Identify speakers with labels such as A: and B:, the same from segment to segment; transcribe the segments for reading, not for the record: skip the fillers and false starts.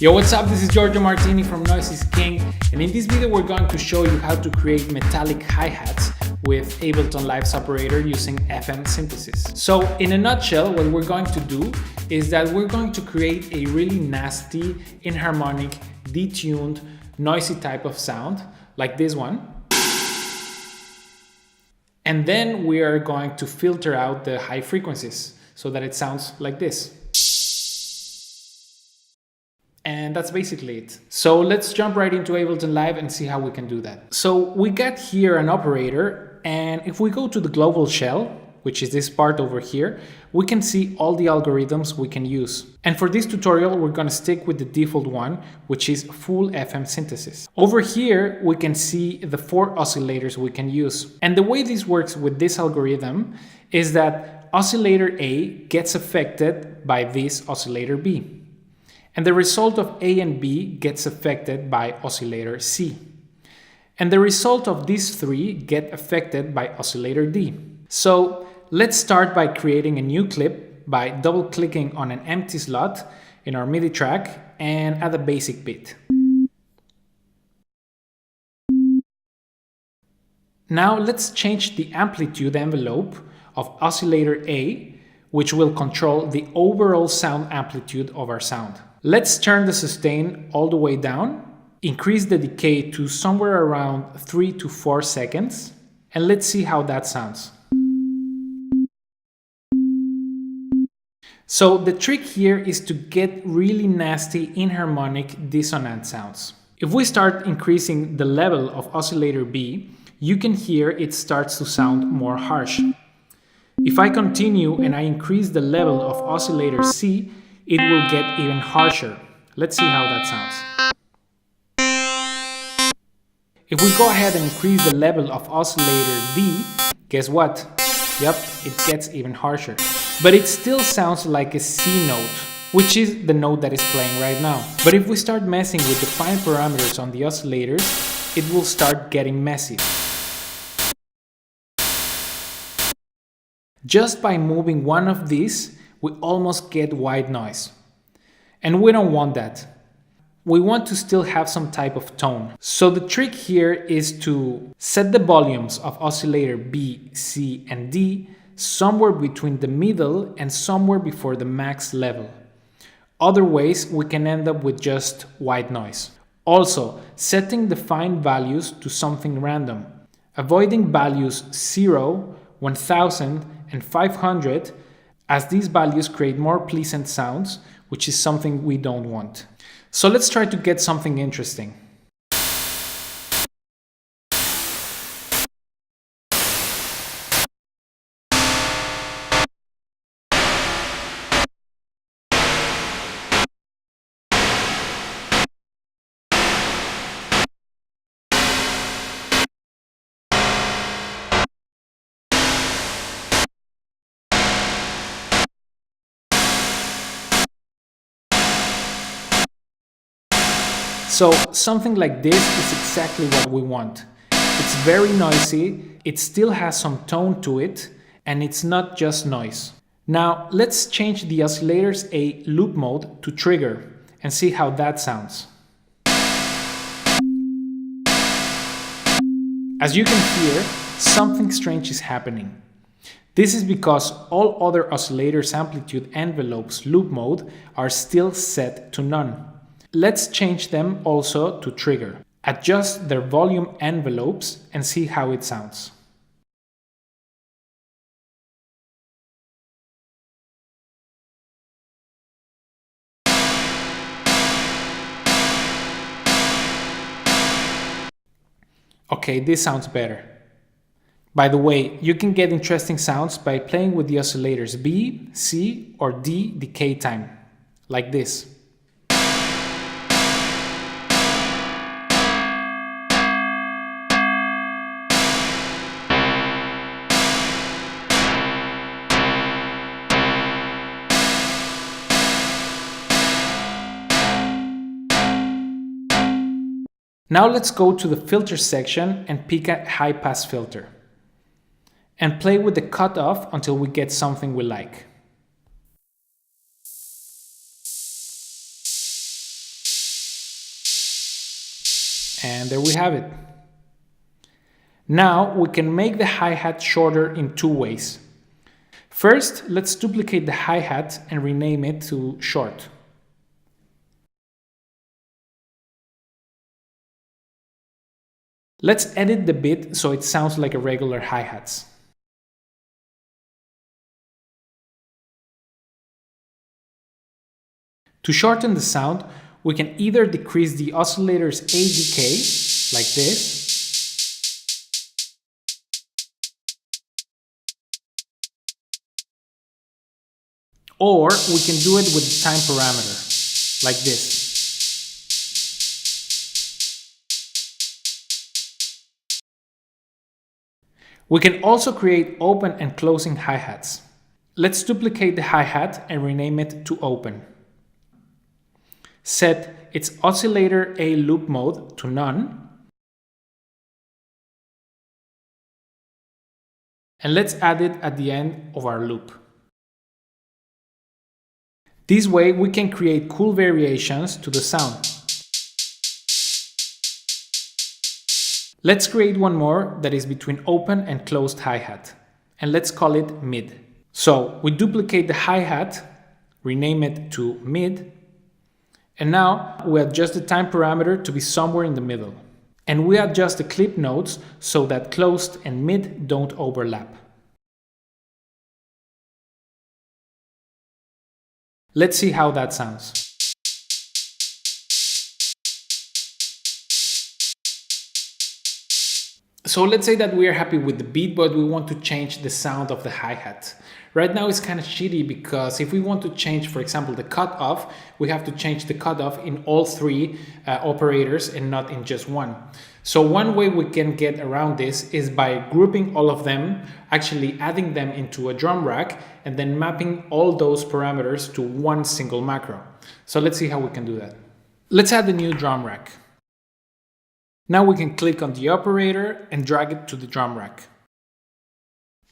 A: Yo, what's up? This is Giorgio Martini from Noise is King, and in this video we're going to show you how to create metallic hi-hats with Ableton Live operator using FM synthesis. So in a nutshell, what we're going to do is that we're going to create a really nasty, inharmonic, detuned, noisy type of sound, like this one. And then we are going to filter out the high frequencies so that it sounds like this. And that's basically it. So let's jump right into Ableton Live and see how we can do that. So we got here an operator, and if we go to the global shell, which is this part over here, we can see all the algorithms we can use. And for this tutorial, we're gonna stick with the default one, which is full FM synthesis. Over here, we can see the 4 oscillators we can use. And the way this works with this algorithm is that oscillator A gets affected by this oscillator B. And the result of A and B gets affected by oscillator C. And the result of these 3 get affected by oscillator D. So let's start by creating a new clip by double-clicking on an empty slot in our MIDI track and add a basic beat. Now let's change the amplitude envelope of oscillator A, which will control the overall sound amplitude of our sound. Let's turn the sustain all the way down, increase the decay to somewhere around 3 to 4 seconds, and let's see how that sounds. So the trick here is to get really nasty inharmonic dissonant sounds. If we start increasing the level of oscillator B, you can hear it starts to sound more harsh. If I continue and I increase the level of oscillator C, it will get even harsher. Let's see how that sounds. If we go ahead and increase the level of oscillator D, guess what? Yep, it gets even harsher. But it still sounds like a C note, which is the note that is playing right now. But if we start messing with the fine parameters on the oscillators, it will start getting messy. Just by moving one of these, we almost get white noise. And we don't want that. We want to still have some type of tone. So the trick here is to set the volumes of oscillator B, C, and D somewhere between the middle and somewhere before the max level. Otherwise, we can end up with just white noise. Also, setting the fine values to something random. Avoiding values 0, 1000, and 500, as these values create more pleasant sounds, which is something we don't want. So let's try to get something interesting. So something like this is exactly what we want. It's very noisy, it still has some tone to it, and it's not just noise. Now let's change the oscillator's A loop mode to trigger and see how that sounds. As you can hear, something strange is happening. This is because all other oscillators' amplitude envelopes loop mode are still set to none. Let's change them also to trigger. Adjust their volume envelopes and see how it sounds. Okay, this sounds better. By the way, you can get interesting sounds by playing with the oscillators B, C, or D decay time, like this. Now let's go to the filter section and pick a high pass filter and play with the cutoff until we get something we like. And there we have it. Now we can make the hi-hat shorter in two ways. First, let's duplicate the hi-hat and rename it to short. Let's edit the bit so it sounds like a regular hi-hats. To shorten the sound, we can either decrease the oscillator's ADK, like this, or we can do it with the time parameter, like this. We can also create open and closing hi-hats. Let's duplicate the hi-hat and rename it to open. Set its oscillator A loop mode to none. And let's add it at the end of our loop. This way we can create cool variations to the sound. Let's create one more that is between open and closed hi-hat, and let's call it mid. So we duplicate the hi-hat, rename it to mid, and now we adjust the time parameter to be somewhere in the middle. And we adjust the clip notes so that closed and mid don't overlap. Let's see how that sounds. So let's say that we are happy with the beat, but we want to change the sound of the hi-hat. Right now it's kind of shitty because if we want to change, for example, the cutoff, we have to change the cutoff in all three operators and not in just one. So one way we can get around this is by grouping all of them, actually adding them into a drum rack, and then mapping all those parameters to one single macro. So let's see how we can do that. Let's add a new drum rack. Now we can click on the operator and drag it to the drum rack.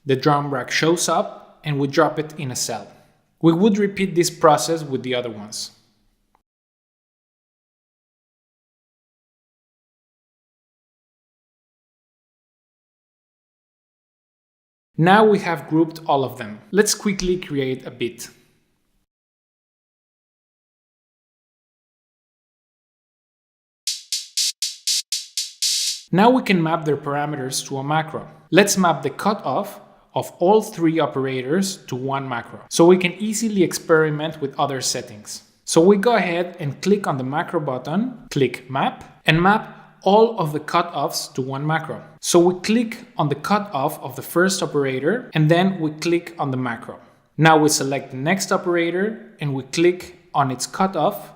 A: The drum rack shows up and we drop it in a cell. We would repeat this process with the other ones. Now we have grouped all of them. Let's quickly create a beat. Now we can map their parameters to a macro. Let's map the cutoff of all three operators to one macro, so we can easily experiment with other settings. So we go ahead and click on the macro button, click map, and map all of the cutoffs to one macro. So we click on the cutoff of the first operator and then we click on the macro. Now we select the next operator and we click on its cutoff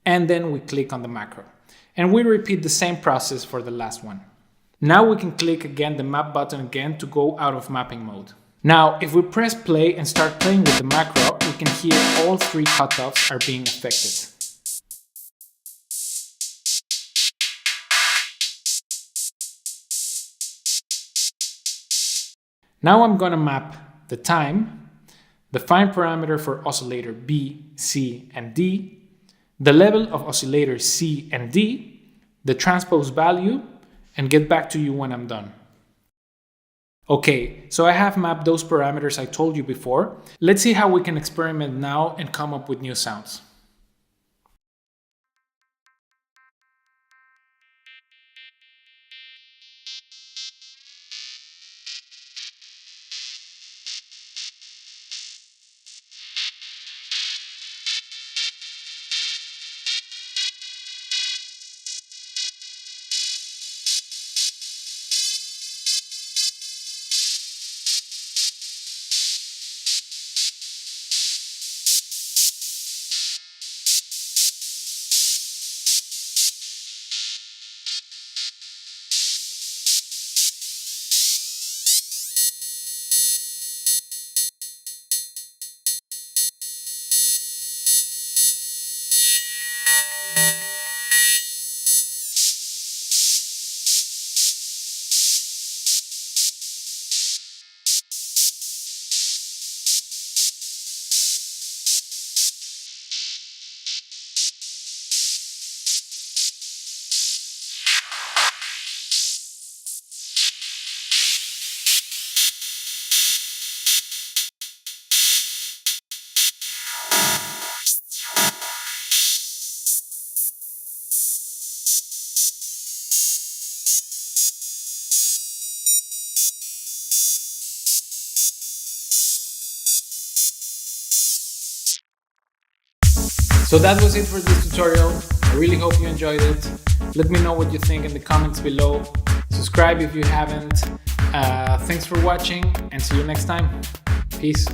A: and then we click on the macro. And we repeat the same process for the last one. Now we can click again the map button again to go out of mapping mode. Now, if we press play and start playing with the macro, we can hear all three cutoffs are being affected. Now I'm gonna map the time, the fine parameter for oscillator B, C, and D, the level of oscillator C and D, the transpose value, and get back to you when I'm done. Okay, so I have mapped those parameters I told you before. Let's see how we can experiment now and come up with new sounds. So that was it for this tutorial. I really hope you enjoyed it. Let me know what you think in the comments below. Subscribe if you haven't. Thanks for watching and see you next time. Peace.